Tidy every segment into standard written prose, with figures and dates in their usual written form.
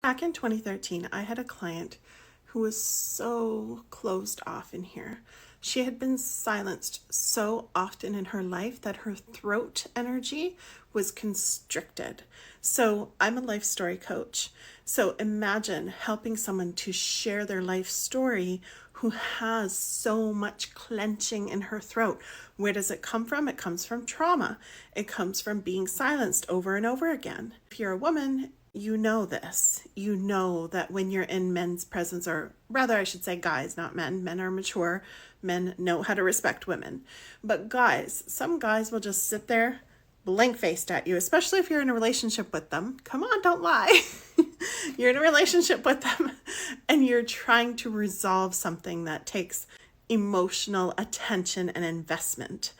Back in 2013, I had a client who was so closed off in here. She had been silenced so often in her life that her throat energy was constricted. So I'm a life story coach. So imagine helping someone to share their life story who has so much clenching in her throat. Where does it come from? It comes from trauma. It comes from being silenced over and over again. If you're a woman, you know this. You know that when you're in men's presence, or rather, I should say guys, not men. Men are mature. Men know how to respect women. But guys, some guys will just sit there blank faced at you, especially if you're in a relationship with them. Come on, don't lie. You're in a relationship with them and you're trying to resolve something that takes emotional attention and investment.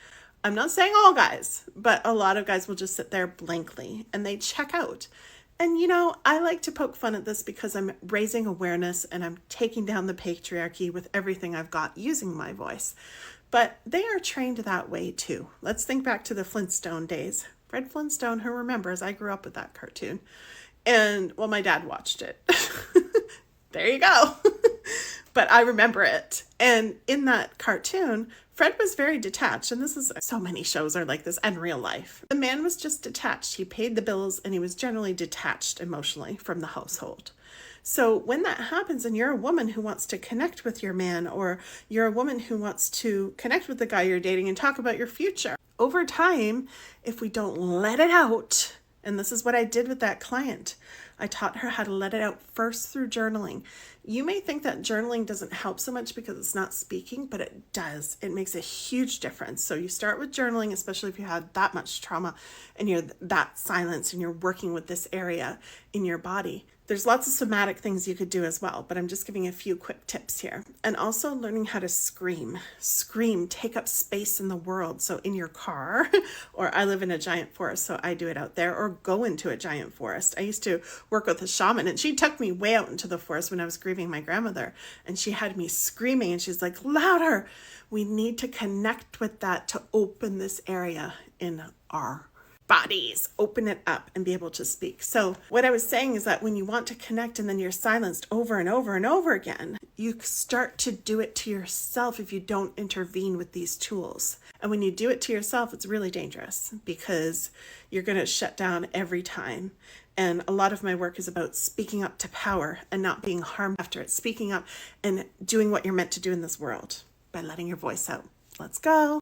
I'm not saying all guys, but a lot of guys will just sit there blankly and they check out. And I like to poke fun at this because I'm raising awareness and I'm taking down the patriarchy with everything I've got using my voice. But they are trained that way too. Let's think back to the Flintstone days. Fred Flintstone, who remembers, I grew up with that cartoon. And, well, my dad watched it. There you go. But I remember it. And in that cartoon, Fred was very detached. And this is so many shows are like this and real life. The man was just detached. He paid the bills and he was generally detached emotionally from the household. So when that happens and you're a woman who wants to connect with your man, or you're a woman who wants to connect with the guy you're dating and talk about your future, over time, if we don't let it out, and this is what I did with that client, I taught her how to let it out first through journaling. You may think that journaling doesn't help so much because it's not speaking, but it does. It makes a huge difference. So you start with journaling, especially if you had that much trauma and you're that silence and you're working with this area in your body. There's lots of somatic things you could do as well, but I'm just giving a few quick tips here. And also learning how to scream. Scream, take up space in the world. So in your car, or I live in a giant forest, so I do it out there, or go into a giant forest. I used to work with a shaman and she took me way out into the forest when I was grieving my grandmother, and she had me screaming and she's like, louder. We need to connect with that to open this area in our bodies, open it up and be able to speak. So what I was saying is that when you want to connect and then you're silenced over and over and over again, you start to do it to yourself if you don't intervene with these tools. And when you do it to yourself, it's really dangerous because you're going to shut down every time. And a lot of my work is about speaking up to power and not being harmed after it, speaking up and doing what you're meant to do in this world by letting your voice out. Let's go.